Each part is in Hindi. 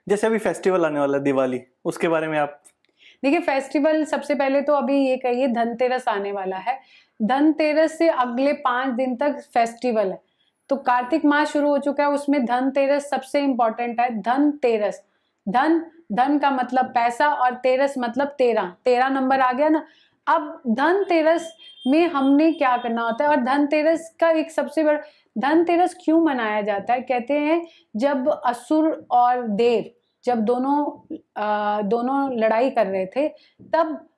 जैसे अभी फेस्टिवल आने वाला है दिवाली, उसके बारे में आप। देखिए फेस्टिवल सबसे पहले तो अभी ये कहिए धनतेरस आने वाला है। धनतेरस से अगले 5 दिन तक फेस्टिवल है। तो कार्तिक माह शुरू हो चुका है, उसमें धनतेरस सबसे इंपॉर्टेंट है। धनतेरस, धन, धन का मतलब पैसा और तेरस मतलब 13, 13 नंबर आ गया ना। अब धनतेरस में हमने क्या करना होता है, और धनतेरस का एक सबसे बड़ा, धनतेरस क्यों मनाया जाता है, कहते हैं जब असुर और देव, जब दोनों लड़ाई कर रहे थे, तब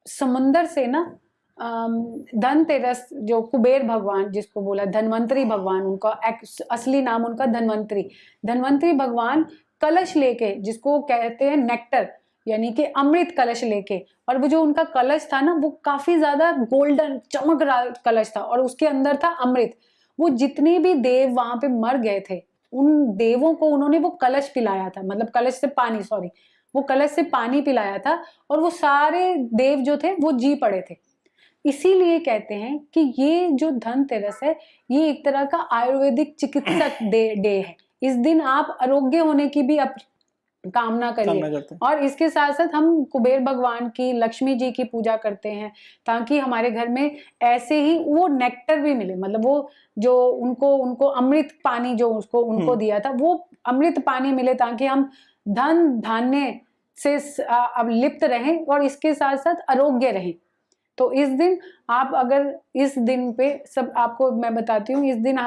समुंदर से ना धनतेरस, जो कुबेर भगवान जिसको बोला धनवंतरी भगवान, उनका असली नाम उनका धनवंतरी, धनवंतरी भगवान कलश लेके, जिसको कहते हैं नेक्टर, यानी कि अमृत कलश लेके, और वो जो उनका कलश था ना, वो काफी ज्यादा गोल्डन चमक रहा कलश था, और उसके अंदर था अमृत। वो जितने भी देव वहां पे मर गए थे, उन देवों को उन्होंने वो कलश पिलाया था, मतलब कलश से पानी, सॉरी, वो कलश से पानी पिलाया था, और वो सारे देव जो थे वो जी पड़े थे। इसीलिए कहते हैं कि ये जो धनतेरस है, ये एक तरह का आयुर्वेदिक चिकित्सक डे है। इस दिन आप आरोग्य होने की भी कामना करिए। और इसके साथ साथ हम कुबेर भगवान की, लक्ष्मी जी की पूजा करते हैं, ताकि हमारे घर में ऐसे ही वो नेक्टर भी मिले, मतलब वो जो उनको अमृत पानी जो उसको उनको दिया था, वो अमृत पानी मिले, ताकि हम धन धान्य से अब लिप्त रहें और इसके साथ साथ आरोग्य रहें। तो इस दिन आप अगर इस दिन पे सब, आपको मैं बताती हूँ, इस दिन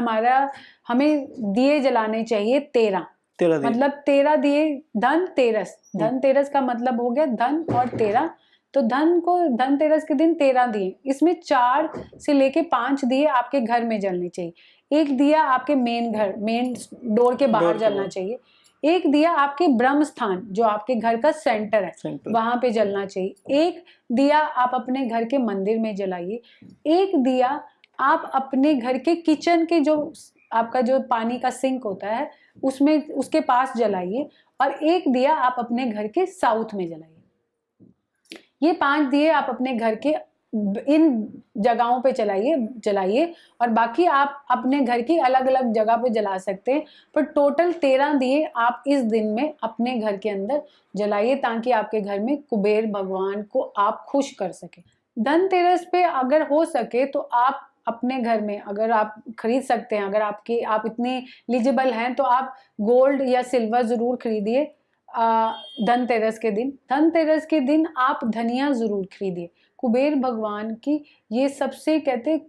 हमें दिए जलाने चाहिए 13, मतलब 13 दिए। धनतेरस, धनतेरस का मतलब हो गया धन और 13, तो धनतेरस के दिन 13 दिए, इसमें 4 से लेके 5 दिए आपके घर में जलने चाहिए। एक दिया आपके मेन डोर के बाहर जलना चाहिए। एक दिया आपके ब्रह्म स्थान, जो आपके घर का सेंटर है, वहां पे जलना चाहिए। एक दिया आप अपने घर के मंदिर में जलाइए। एक दिया आप अपने घर के किचन के, जो आपका जो पानी का सिंक होता है, उसमें, उसके पास जलाइए। और एक दिया आप अपने घर के साउथ में जलाइए। ये 5 दिए आप अपने घर के इन जगहों पे जलाइए, और बाकी आप अपने घर की अलग अलग जगह पे जला सकते हैं। पर टोटल 13 दिए आप इस दिन में अपने घर के अंदर जलाइए, ताकि आपके घर में कुबेर भगवान को आप खुश कर सके। धनतेरस पे अगर हो सके तो आप अपने घर में, अगर आप खरीद सकते हैं, अगर आप इतने एलिजिबल हैं, तो आप गोल्ड या सिल्वर जरूर खरीदिए। धनतेरस के दिन आप धनिया जरूर खरीदिए। कुबेर भगवान की ये सबसे, कहते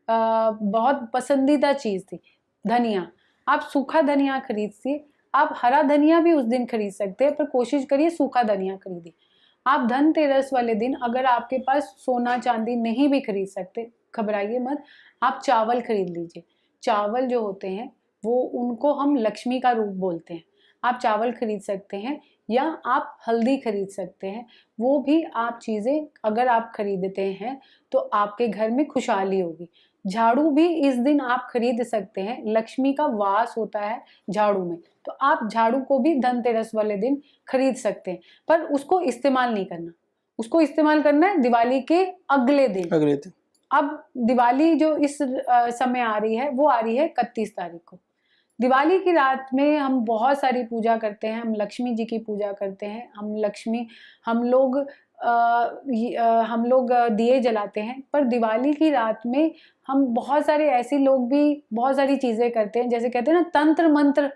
बहुत पसंदीदा चीज थी धनिया। आप सूखा धनिया खरीदिए, आप हरा धनिया भी उस दिन खरीद सकते हैं, पर कोशिश करिए सूखा धनिया खरीदिए। आप धनतेरस वाले दिन अगर आपके पास सोना चांदी नहीं भी खरीद सकते, घबराइए मत, आप चावल खरीद लीजिए। चावल जो होते हैं वो, उनको हम लक्ष्मी का रूप बोलते हैं। आप चावल खरीद सकते हैं, या आप हल्दी खरीद सकते हैं। वो भी आप चीज़ें अगर आप खरीदते हैं तो आपके घर में खुशहाली होगी। झाड़ू भी इस दिन आप खरीद सकते हैं, लक्ष्मी का वास होता है झाड़ू में, तो आप झाड़ू को भी धनतेरस वाले दिन खरीद सकते हैं। पर उसको इस्तेमाल नहीं करना, उसको इस्तेमाल करना है दिवाली के अगले दिन। अब दिवाली जो इस समय आ रही है, वो आ रही है 31 तारीख को। दिवाली की रात में हम बहुत सारी पूजा करते हैं, हम लक्ष्मी जी की पूजा करते हैं, हम लोग दिए जलाते हैं। पर दिवाली की रात में हम बहुत सारे ऐसे लोग भी बहुत सारी चीजें करते हैं, जैसे कहते हैं ना तंत्र मंत्र,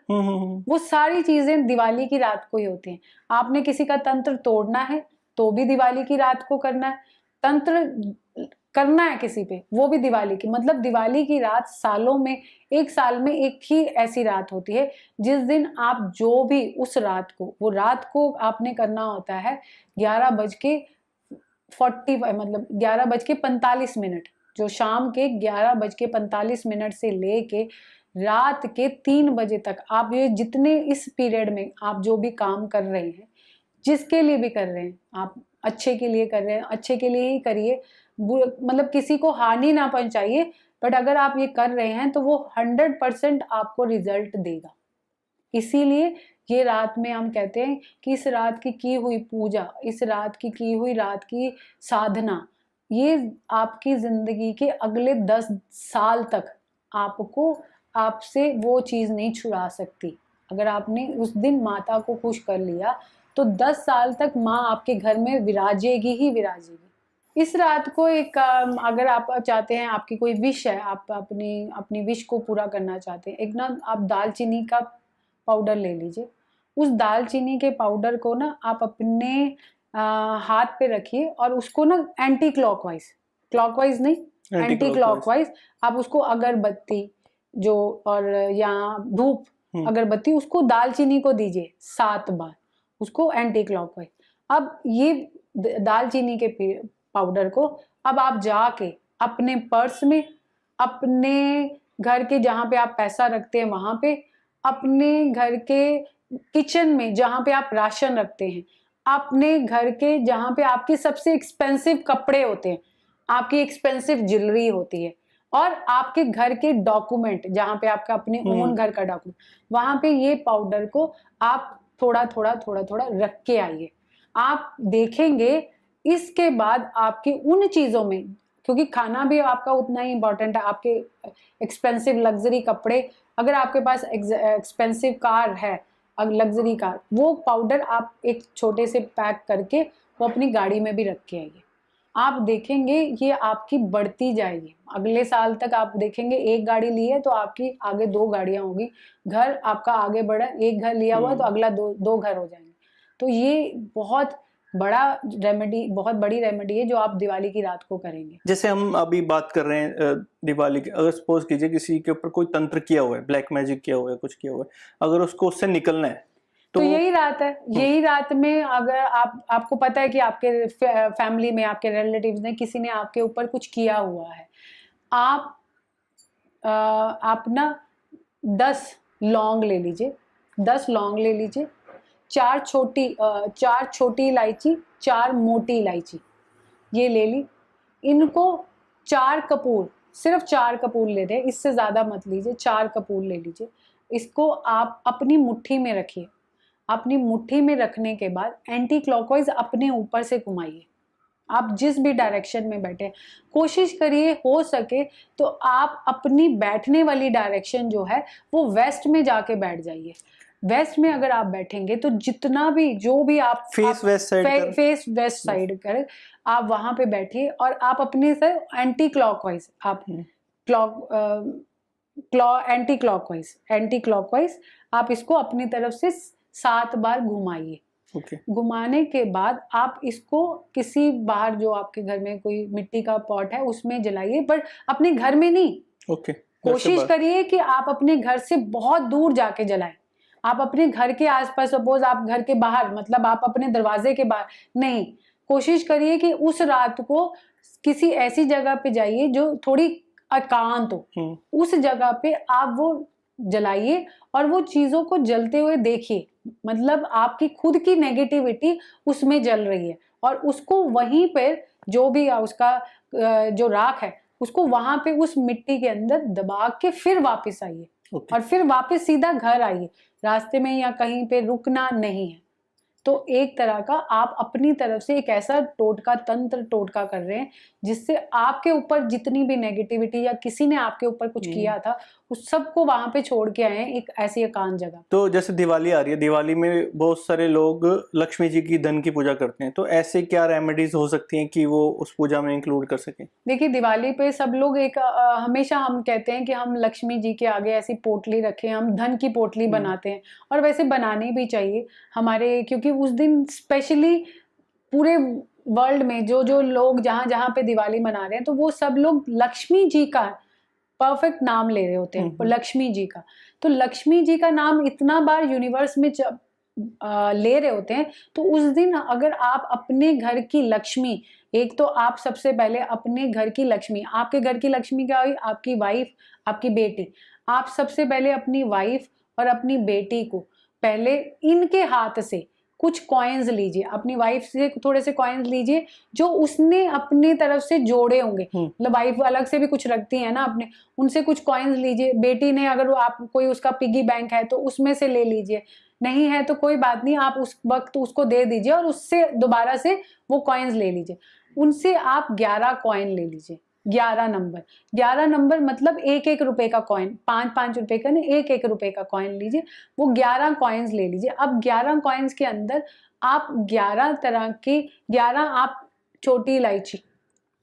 वो सारी चीजें दिवाली की रात को ही होती हैं। आपने किसी का तंत्र तोड़ना है तो भी दिवाली की रात को करना है, तंत्र करना है किसी पे, वो भी दिवाली की, मतलब दिवाली की रात एक साल में एक ही ऐसी रात होती है, जिस दिन आप जो भी उस रात को, वो रात को आपने करना होता है 11:40, मतलब 11:45, जो शाम के 11:45 से लेके रात के 3 बजे तक आप ये जितने इस पीरियड में आप जो भी काम कर रहे हैं, जिसके लिए भी कर रहे हैं, आप अच्छे के लिए कर रहे हैं, अच्छे के लिए ही करिए, मतलब किसी को हानि ना पहुंचाइए। बट अगर आप ये कर रहे हैं तो वो 100% आपको रिजल्ट देगा। इसीलिए ये रात में हम कहते हैं कि इस रात की हुई पूजा, इस रात की हुई रात की साधना, ये आपकी जिंदगी के अगले 10 साल तक आपसे वो चीज नहीं छुड़ा सकती। अगर आपने उस दिन माता को खुश कर लिया तो 10 साल तक माँ आपके घर में विराजेगी ही विराजेगी। इस रात को एक अगर आप चाहते हैं, आपकी कोई विश है, आप अपनी अपनी विश को पूरा करना चाहते हैं, एक ना आप दालचीनी का पाउडर ले लीजिए। उस दालचीनी के पाउडर को ना आप अपने हाथ पे रखिए और उसको ना एंटी क्लॉकवाइज, क्लॉकवाइज नहीं, एंटी क्लॉकवाइज आप उसको अगरबत्ती जो और या धूप अगरबत्ती उसको दालचीनी को दीजिए 7 बार, उसको एंटी क्लॉकवाइज। अब ये दालचीनी के पाउडर को अब आप जाके अपने पर्स में, अपने घर के जहाँ पे आप पैसा रखते हैं वहां पे, अपने घर के किचन में जहाँ पे आप राशन रखते हैं, अपने घर के जहाँ पे आपके सबसे एक्सपेंसिव कपड़े होते हैं, आपकी एक्सपेंसिव ज्वेलरी होती है, और आपके घर के डॉक्यूमेंट जहाँ पे आपका अपने ओन घर का डॉक्यूमेंट, वहां पे ये पाउडर को आप थोड़ा थोड़ा थोड़ा थोड़ा रख के आइए। आप देखेंगे इसके बाद आपकी उन चीजों में, क्योंकि खाना भी आपका उतना ही इंपॉर्टेंट है, आपके एक्सपेंसिव लग्जरी कपड़े, अगर आपके पास एक्सपेंसिव कार है, लग्जरी कार, वो पाउडर आप एक छोटे से पैक करके वो अपनी गाड़ी में भी रख के आइए। आप देखेंगे ये आपकी बढ़ती जाएगी। अगले साल तक आप देखेंगे एक गाड़ी ली है तो आपकी आगे 2 गाड़ियां होगी, घर आपका आगे बढ़ा, एक घर लिया हुआ तो अगला 2 घर हो जाएंगे। तो ये बहुत बड़ा रेमेडी, बहुत बड़ी रेमेडी है जो आप दिवाली की रात को करेंगे। जैसे हम अभी बात कर रहे हैं दिवाली की, अगर सपोज कीजिए किसी के ऊपर कोई तंत्र किया हुआ है, ब्लैक मैजिक किया हुआ है, कुछ किया हुआ है, अगर उसको उससे निकलना है तो यही रात है। यही रात में अगर आपको पता है कि आपके फैमिली में, आपके रिलेटिव्स ने, किसी ने आपके ऊपर कुछ किया हुआ है, आप ना 10 लौंग ले लीजिए, 10 लौंग ले लीजिए, 4 छोटी इलायची, 4 मोटी इलायची ये ले ली। इनको 4 कपूर, सिर्फ 4 कपूर ले रहे हैं, इससे ज़्यादा मत लीजिए, 4 कपूर ले लीजिए। इसको आप अपनी मुट्ठी में रखिए। अपनी मुट्ठी में रखने के बाद एंटी क्लॉकवाइज अपने ऊपर से घुमाइए। आप जिस भी डायरेक्शन में बैठे, कोशिश करिए हो सके तो आप अपनी बैठने वाली डायरेक्शन जो है वो वेस्ट में जाके बैठ जाइए। वेस्ट में अगर आप बैठेंगे तो जितना भी जो भी आप फेस वेस्ट साइड करें, आप वहां पे बैठिए और आप अपने से एंटी क्लॉकवाइज, आप एंटी क्लॉकवाइज आप इसको अपनी तरफ से 7 बार घुमाइए। घुमाने के बाद आप इसको किसी बाहर जो आपके घर में कोई मिट्टी का पॉट है उसमें जलाइए, पर अपने घर में नहीं। कोशिश करिए कि आप अपने घर से बहुत दूर जाके जलाएं। आप अपने घर के आसपास, सपोज आप घर के बाहर, मतलब आप अपने दरवाजे के बाहर नहीं, कोशिश करिए कि उस रात को किसी ऐसी जगह पे जाइए जो थोड़ी एकांत हो, उस जगह पे आप वो जलाइए और वो चीजों को जलते हुए देखिए। मतलब आपकी खुद की नेगेटिविटी उसमें जल रही है और उसको वहीं पर जो भी उसका जो राख है उसको वहां पे उस मिट्टी के अंदर दबा के फिर वापस आइए और फिर वापस सीधा घर आइए। रास्ते में या कहीं पे रुकना नहीं है। तो एक तरह का आप अपनी तरफ से एक ऐसा टोटका कर रहे हैं जिससे आपके ऊपर जितनी भी नेगेटिविटी या किसी ने आपके ऊपर कुछ किया था उस सबको वहां पे छोड़ के आए हैं एक ऐसी एकांत जगह। तो जैसे दिवाली आ रही है, दिवाली में बहुत सारे लोग लक्ष्मी जी की धन की पूजा करते हैं, तो ऐसे क्या रेमेडीज हो सकती हैं कि वो उस पूजा में इंक्लूड कर सकें? देखिए दिवाली पे सब लोग एक हमेशा हम कहते हैं कि हम लक्ष्मी जी के आगे ऐसी पोटली रखें, हम धन की पोटली बनाते हैं और वैसे बनानी भी चाहिए हमारे, क्योंकि उस दिन स्पेशली पूरे वर्ल्ड में जो जो लोग जहाँ जहाँ पे दिवाली मना रहे हैं तो वो सब लोग लक्ष्मी जी का परफेक्ट नाम ले रहे होते हैं, लक्ष्मी जी का। तो लक्ष्मी जी का नाम इतना बार यूनिवर्स में ले रहे होते हैं, तो उस दिन अगर आप अपने घर की लक्ष्मी, एक तो आप सबसे पहले अपने घर की लक्ष्मी, आपके घर की लक्ष्मी क्या हुई? आपकी वाइफ, आपकी बेटी। आप सबसे पहले अपनी वाइफ और अपनी बेटी को पहले इनके हाथ से कुछ कॉइन्स लीजिए, अपनी वाइफ से थोड़े से कॉइन्स लीजिए जो उसने अपनी तरफ से जोड़े होंगे। मतलब वाइफ अलग से भी कुछ रखती है ना अपने, उनसे कुछ कॉइन्स लीजिए। बेटी ने अगर आप कोई उसका पिगी बैंक है तो उसमें से ले लीजिए, नहीं है तो कोई बात नहीं, आप उस वक्त उसको दे दीजिए और उससे दोबारा से वो कॉइन्स ले लीजिए। उनसे आप 11 कॉइन ले लीजिए। 11 नंबर, 11 नंबर मतलब 1-1 रुपए का कॉइन, 5-5 रुपए का नहीं, 1-1 रुपए का कॉइन लीजिए, वो 11 कॉइन्स ले लीजिए। अब 11 कॉइन्स के अंदर आप 11 तरह की 11 आप छोटी इलायची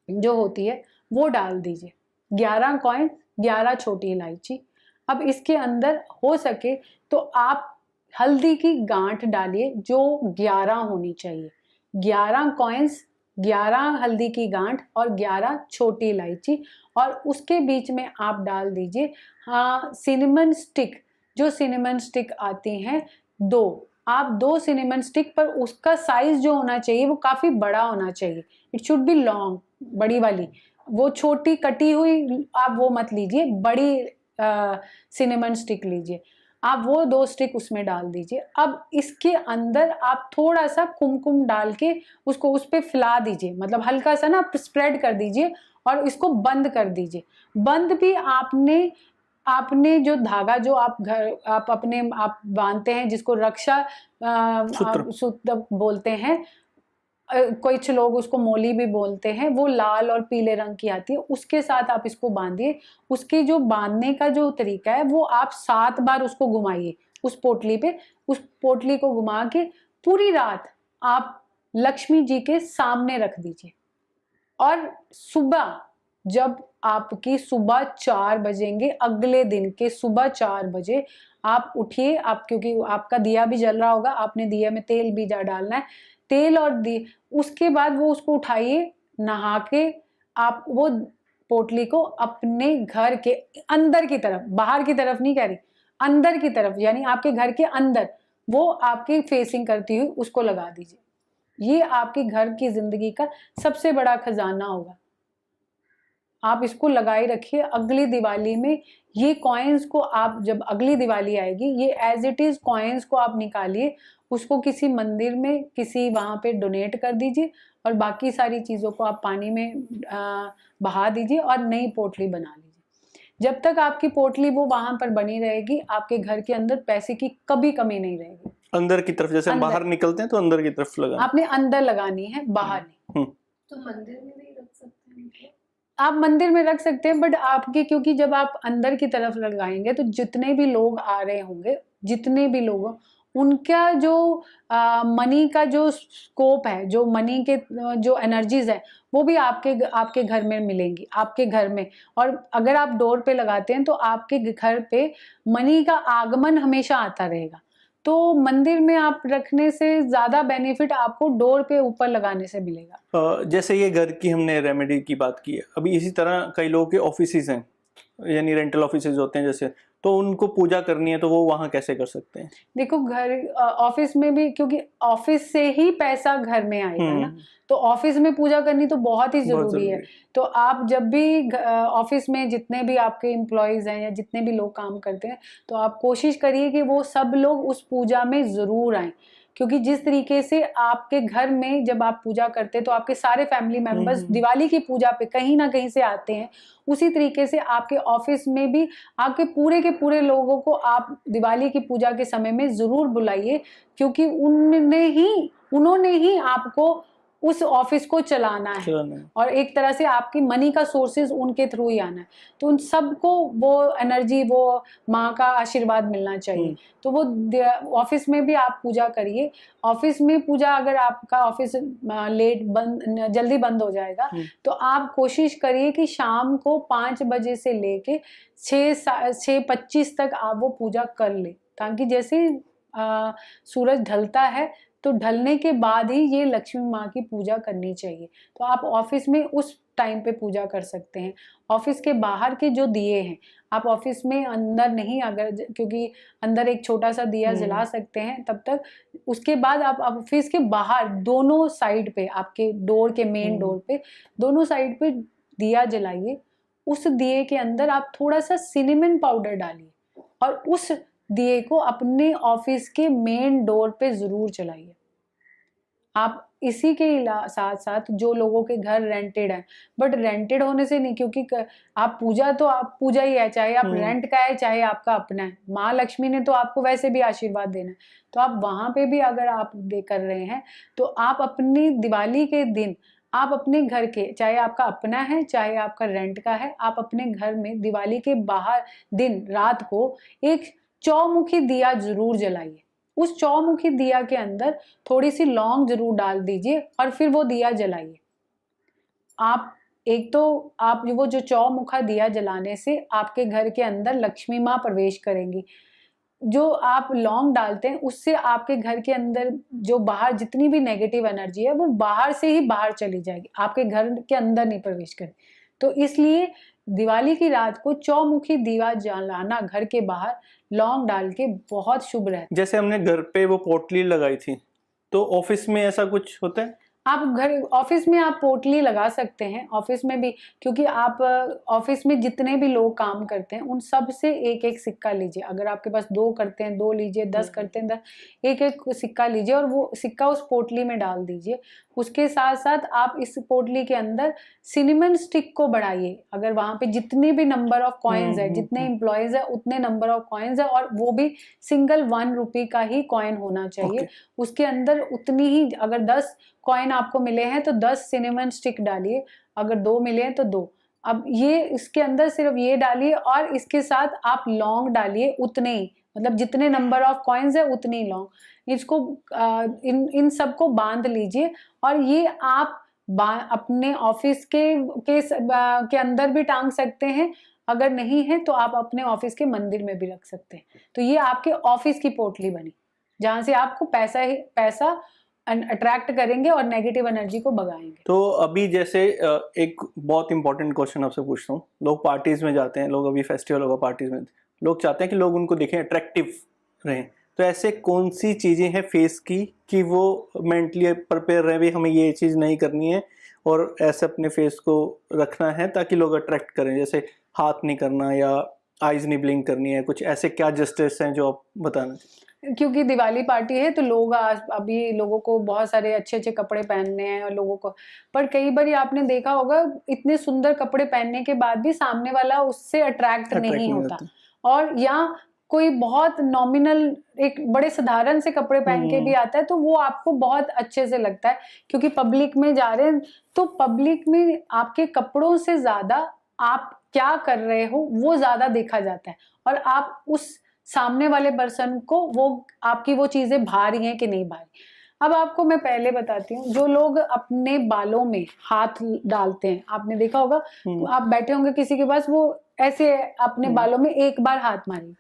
जो होती है वो डाल दीजिए। 11 कॉइन, 11 छोटी इलायची। अब इसके अंदर हो सके तो आप हल्दी की गांठ डालिए जो 11 होनी चाहिए। 11 कॉइन्स, 11 हल्दी की गांठ और 11 छोटी इलायची, और उसके बीच में आप डाल दीजिए सिनेमन स्टिक। जो सिनेमन स्टिक आती हैं 2, आप 2 सिनेमन स्टिक, पर उसका साइज जो होना चाहिए वो काफ़ी बड़ा होना चाहिए। इट शुड बी लॉन्ग, बड़ी वाली। वो छोटी कटी हुई आप वो मत लीजिए, बड़ी सिनेमन स्टिक लीजिए। आप वो 2 स्टिक उसमें डाल दीजिए। अब इसके अंदर आप थोड़ा सा कुमकुम डाल के उसको उस पर फैला दीजिए, मतलब हल्का सा ना स्प्रेड कर दीजिए और इसको बंद कर दीजिए। बंद भी आपने जो धागा जो आप बांधते हैं, जिसको रक्षा सूत्र बोलते हैं, कुछ लोग उसको मोली भी बोलते हैं, वो लाल और पीले रंग की आती है, उसके साथ आप इसको बांधिए। उसके जो बांधने का जो तरीका है वो आप 7 बार उसको घुमाइए उस पोटली पे। उस पोटली को घुमा के पूरी रात आप लक्ष्मी जी के सामने रख दीजिए, और सुबह जब आपकी सुबह 4 बजेंगे, अगले दिन के सुबह 4 बजे आप उठिए। आप क्योंकि आपका दिया भी जल रहा होगा, आपने दिया में तेल भी डालना है, तेल और उसके बाद वो उसको उठाइए, नहा के आप वो पोटली को अपने घर के अंदर की तरफ, बाहर की तरफ नहीं कह रही, अंदर की तरफ, यानी आपके घर के अंदर वो आपकी फेसिंग करती हुई उसको लगा दीजिए। ये आपके घर की जिंदगी का सबसे बड़ा खजाना होगा। आप इसको लगाए रखिए। अगली दिवाली में ये कॉइन्स को आप, जब अगली दिवाली आएगी, ये एज इट इज कॉइन्स को आप निकालिए, उसको किसी मंदिर में किसी वहाँ पे डोनेट कर दीजिए, और बाकी सारी चीज़ों को आप पानी में बहा दीजिए और नई पोटली बना लीजिए। जब तक आपकी पोटली वो वहाँ पर बनी रहेगी, आपके घर के अंदर पैसे की कभी कमी नहीं रहेगी। अंदर की तरफ, जैसे हम बाहर निकलते हैं तो अंदर की तरफ लगाना, आपने अंदर लगानी है, बाहर नहीं। तो मंदिर में भी रख सकते हैं? आप मंदिर में रख सकते हैं, बट आपके, क्योंकि जब आप अंदर की तरफ लगाएंगे तो जितने भी लोग आ रहे होंगे, जितने भी लोग, उनका जो मनी का जो स्कोप है, जो मनी के जो एनर्जीज है, वो भी आपके घर में मिलेंगी, आपके घर में। और अगर आप डोर पे लगाते हैं तो आपके घर पे मनी का आगमन हमेशा आता रहेगा। तो मंदिर में आप रखने से ज़्यादा बेनिफिट आपको डोर पे ऊपर लगाने से मिलेगा। जैसे ये घर की हमने रेमेडी की बात की है, अभी इसी तरह कई लोगों के ऑफिसेज हैं, यानी रेंटल ऑफिसेज होते हैं जैसे, तो उनको पूजा करनी है तो वो वहाँ कैसे कर सकते हैं? देखो, घर ऑफिस में भी, क्योंकि ऑफिस से ही पैसा घर में आएगा ना, तो ऑफिस में पूजा करनी तो बहुत ही जरूरी है। तो आप जब भी ऑफिस में जितने भी आपके एम्प्लॉयज हैं या जितने भी लोग काम करते हैं, तो आप कोशिश करिए कि वो सब लोग उस पूजा में जरूर आए, क्योंकि जिस तरीके से आपके घर में जब आप पूजा करते हैं तो आपके सारे फैमिली मेंबर्स दिवाली की पूजा पे कहीं ना कहीं से आते हैं, उसी तरीके से आपके ऑफिस में भी आपके पूरे के पूरे लोगों को आप दिवाली की पूजा के समय में जरूर बुलाइए, क्योंकि उन्होंने ही आपको उस ऑफिस को चलाना है, और एक तरह से आपकी मनी का सोर्सेज उनके थ्रू ही आना है। तो उन सबको वो एनर्जी, वो माँ का आशीर्वाद मिलना चाहिए। तो वो ऑफिस में भी आप पूजा करिए। ऑफिस में पूजा, अगर आपका ऑफिस जल्दी बंद हो जाएगा, तो आप कोशिश करिए कि शाम को 5 बजे से लेके 6:25 तक आप वो पूजा कर ले, ताकि जैसे सूरज ढलता है तो ढलने के बाद ही ये लक्ष्मी माँ की पूजा करनी चाहिए। तो आप ऑफिस में उस टाइम पे पूजा कर सकते हैं। ऑफिस के बाहर के जो दिए हैं, आप ऑफिस में अंदर नहीं, अगर क्योंकि अंदर एक छोटा सा दिया जला सकते हैं तब तक, उसके बाद आप ऑफिस के बाहर दोनों साइड पे, आपके डोर के मेन डोर पे दोनों साइड पे दिया जलाइए। उस दिए के अंदर आप थोड़ा सा सिनेमन पाउडर डालिए, और उस दिए को अपने ऑफिस के मेन डोर पे जरूर जलाइए। आप इसी के साथ साथ जो लोगों के घर रेंटेड है, बट रेंटेड होने से नहीं, क्योंकि आप पूजा तो आप पूजा ही है, चाहे आप रेंट का है चाहे आपका अपना है, माँ लक्ष्मी ने तो आपको वैसे भी आशीर्वाद देना है। तो आप वहाँ पे भी अगर आप कर रहे हैं, तो आप अपनी दिवाली के दिन आप अपने घर के, चाहे आपका अपना है चाहे आपका रेंट का है, आप अपने घर में दिवाली के बाहर दिन रात को एक चौमुखी दिया जरूर जलाइए। उस चौमुखी दिया के अंदर थोड़ी सी लौंग जरूर डाल दीजिए और फिर वो दिया जलाइए। आप एक तो आप वो जो चौमुखा दिया जलाने से आपके घर के अंदर लक्ष्मी माँ प्रवेश करेंगी। जो आप लौंग डालते हैं उससे आपके घर के अंदर जो बाहर जितनी भी नेगेटिव एनर्जी है वो बाहर से ही बाहर चली जाएगी, आपके घर के अंदर नहीं प्रवेश करेगी। तो इसलिए दिवाली की रात को चौमुखी दिया जलाना घर के बाहर लौंग डाल के बहुत शुभ रहता है। जैसे हमने घर पे वो पोटली लगाई थी, तो ऑफिस में ऐसा कुछ होता है? आप घर ऑफिस में आप पोटली लगा सकते हैं, ऑफिस में भी, क्योंकि आप ऑफिस में जितने भी लोग काम करते हैं उन सब से एक एक सिक्का लीजिए। अगर आपके पास 2 करते हैं 2 लीजिए, 10 करते हैं 10, एक एक सिक्का लीजिए और वो सिक्का उस पोटली में डाल दीजिए। उसके साथ साथ आप इस पोटली के अंदर सिनेमन स्टिक को बढ़ाइए। अगर वहां पे जितने भी नंबर ऑफ कॉइन्स है, जितने एम्प्लॉयज है उतने नंबर ऑफ कॉइन्स है, और वो भी सिंगल 1 रुपये का ही कॉइन होना चाहिए। उसके अंदर उतनी ही, अगर 10 कॉइन आपको मिले हैं तो 10 सिनेमन स्टिक डालिए, अगर 2 मिले हैं तो 2। अब ये इसके अंदर सिर्फ ये डालिए और इसके साथ आप लौंग डालिए उतने ही, मतलब जितने नंबर ऑफ कॉइन्स है उतनी लौंग। इसको इन सबको बांध लीजिए और ये आप अपने ऑफिस के अंदर भी टांग सकते हैं। अगर नहीं है तो आप अपने ऑफिस के मंदिर में भी रख सकते हैं। तो ये आपके ऑफिस की पोटली बनी, जहां से आपको पैसा अट्रैक्ट करेंगे और नेगेटिव एनर्जी को भगाएंगे। तो अभी जैसे एक बहुत इंपॉर्टेंट क्वेश्चन आपसे पूछता हूँ। लोग पार्टीज में जाते हैं, लोग अभी फेस्टिवल होगा पार्टीज में, लोग चाहते हैं कि लोग उनको देखें, अट्रैक्टिव रहें। तो ऐसे कौन सी चीज़ें हैं फेस की कि वो मेंटली प्रिपेयर रहे, भी हमें ये चीज़ नहीं करनी है और ऐसे अपने फेस को रखना है ताकि लोग अट्रैक्ट करें? जैसे हाथ नहीं करना या आइज नहीं ब्लिंक करनी है, कुछ ऐसे क्या जस्टिस हैं जो आप बताना चाहिए? क्योंकि दिवाली पार्टी है तो लोग अभी लोगों को बहुत सारे अच्छे अच्छे कपड़े पहनने हैं और लोगों को, पर कई बार आपने देखा होगा इतने सुंदर कपड़े पहनने के बाद भी सामने वाला उससे अट्रैक्ट नहीं होता। और या कोई बहुत नॉमिनल एक बड़े साधारण से कपड़े पहन के भी आता है तो वो आपको बहुत अच्छे से लगता है, क्योंकि पब्लिक में जा रहे हैं तो पब्लिक में आपके कपड़ों से ज्यादा आप क्या कर रहे हो वो ज्यादा देखा जाता है, और आप उस सामने वाले पर्सन को वो आपकी वो चीजें भा रही हैं कि नहीं भा रही। अब आपको मैं पहले बताती हूँ, जो लोग अपने बालों में हाथ डालते हैं, आपने देखा होगा, आप बैठे होंगे किसी के पास, वो ऐसे अपने बालों में एक बार हाथ मारेंगे।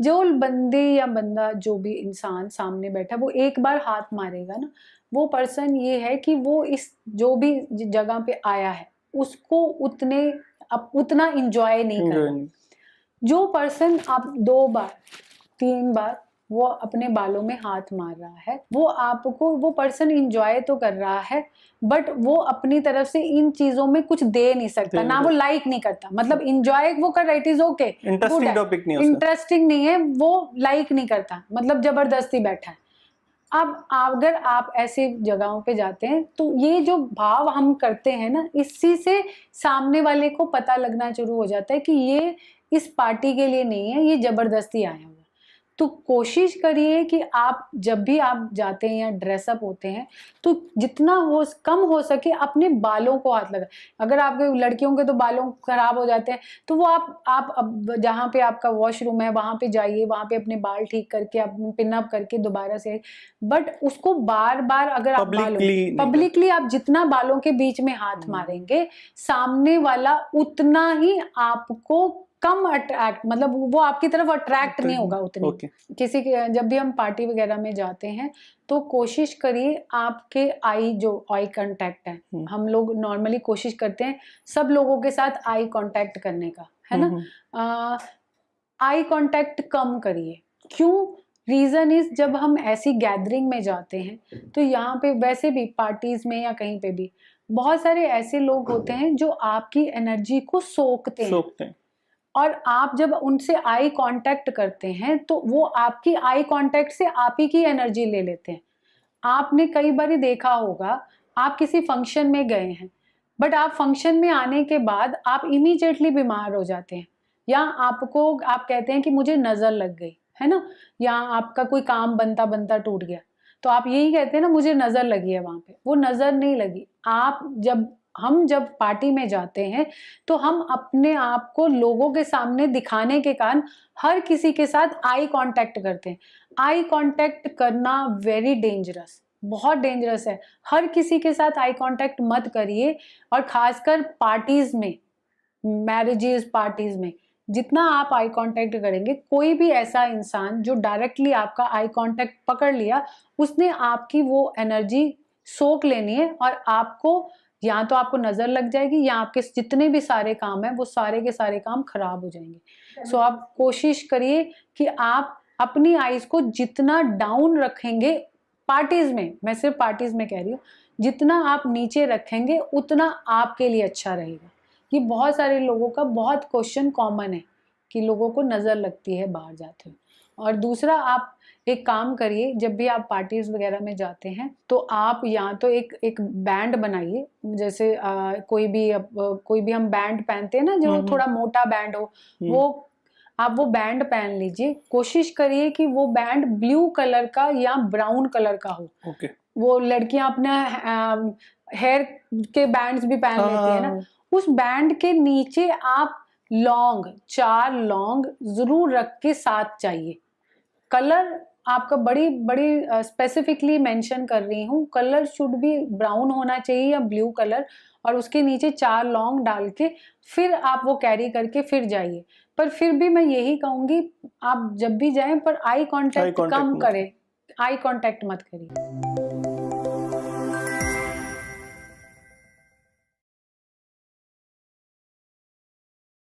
जो बंदी या बंदा, जो भी इंसान सामने बैठा, वो एक बार हाथ मारेगा ना, वो पर्सन ये है कि वो इस जो भी जगह पे आया है उसको उतना इंजॉय नहीं कर रहा। जो पर्सन आप 2 बार 3 बार वो अपने बालों में हाथ मार रहा है, वो आपको, वो पर्सन इंजॉय तो कर रहा है बट वो अपनी तरफ से इन चीजों में कुछ दे नहीं सकता, ना वो लाइक नहीं करता। मतलब इंजॉय वो कर रहा है, it is okay, interesting topic नहीं है, इंटरेस्टिंग नहीं है, वो लाइक नहीं करता, मतलब जबरदस्ती बैठा है। अब अगर आप ऐसी जगहों पे जाते हैं तो ये जो भाव हम करते हैं ना, इसी से सामने वाले को पता लगना शुरू हो जाता है कि ये इस पार्टी के लिए नहीं है, ये जबरदस्ती आया हुआ। तो कोशिश करिए कि आप जब भी आप जाते हैं या ड्रेसअप होते हैं तो जितना कम हो सके अपने बालों को हाथ लगाए। अगर आपके लड़कियों के तो बालों खराब हो जाते हैं तो वो आप अब जहाँ पे आपका वॉशरूम है वहाँ पे जाइए, वहाँ पे अपने बाल ठीक करके अपने पिन अप करके दोबारा से, बट उसको बार बार अगर आप पब्लिकली आप जितना बालों के बीच में हाथ मारेंगे सामने वाला उतना ही आपको कम अट्रैक्ट, मतलब वो आपकी तरफ अट्रैक्ट नहीं होगा उतनी। किसी के जब भी हम पार्टी वगैरह में जाते हैं तो कोशिश करिए आपके आई कांटेक्ट है, हम लोग नॉर्मली कोशिश करते हैं सब लोगों के साथ आई कांटेक्ट करने का, है ना। आई कांटेक्ट कम करिए। क्यों? रीजन इज, जब हम ऐसी गैदरिंग में जाते हैं तो यहाँ पे वैसे भी पार्टीज में या कहीं पे भी बहुत सारे ऐसे लोग होते हैं जो आपकी एनर्जी को सोखते हैं। और आप जब उनसे आई कांटेक्ट करते हैं तो वो आपकी आई कांटेक्ट से आप ही की एनर्जी ले लेते हैं। आपने कई बार देखा होगा, आप किसी फंक्शन में गए हैं बट आप फंक्शन में आने के बाद आप इमीडिएटली बीमार हो जाते हैं, या आप कहते हैं कि मुझे नजर लग गई, है ना, या आपका कोई काम बनता बनता टूट गया। तो आप यही कहते हैं ना मुझे नजर लगी है वहां पे, वो नजर नहीं लगी। आप जब पार्टी में जाते हैं तो हम अपने आप को लोगों के सामने दिखाने के कारण हर किसी के साथ आई कांटेक्ट करते हैं। आई कांटेक्ट करना वेरी डेंजरस, बहुत डेंजरस है। हर किसी के साथ आई कांटेक्ट मत करिए, और खासकर पार्टीज में, मैरिजेस पार्टीज में जितना आप आई कांटेक्ट करेंगे, कोई भी ऐसा इंसान जो डायरेक्टली आपका आई कांटेक्ट पकड़ लिया, उसने आपकी वो एनर्जी सोख लेनी है, और आपको या तो आपको नजर लग जाएगी या आपके जितने भी सारे काम हैं वो सारे के सारे काम खराब हो जाएंगे। सो आप कोशिश करिए कि आप अपनी आइज को जितना डाउन रखेंगे पार्टीज में, मैं सिर्फ पार्टीज में कह रही हूँ, जितना आप नीचे रखेंगे उतना आपके लिए अच्छा रहेगा। ये बहुत सारे लोगों का बहुत क्वेश्चन कॉमन है कि लोगों को नज़र लगती है बाहर जाते हुए। और दूसरा, आप एक काम करिए, जब भी आप पार्टीज वगैरह में जाते हैं तो आप या तो एक बैंड बनाइए, जैसे कोई भी हम बैंड पहनते हैं ना, जो थोड़ा मोटा बैंड हो, वो आप वो बैंड पहन लीजिए। कोशिश करिए कि वो बैंड ब्लू कलर का या ब्राउन कलर का हो। ओके। वो लड़कियां अपना हेयर के बैंड्स भी पहन लेती है ना, उस बैंड के नीचे आप लौंग, 4 लौंग जरूर रख के साथ चाहिए। कलर आपका बड़ी स्पेसिफिकली मेंशन कर रही हूँ, कलर शुड भी ब्राउन होना चाहिए या ब्लू कलर, और उसके नीचे 4 लौंग डाल के फिर आप वो कैरी करके फिर जाइए। पर फिर भी मैं यही कहूंगी, आप जब भी जाएं पर आई कांटेक्ट कम करें, आई कांटेक्ट मत करिए।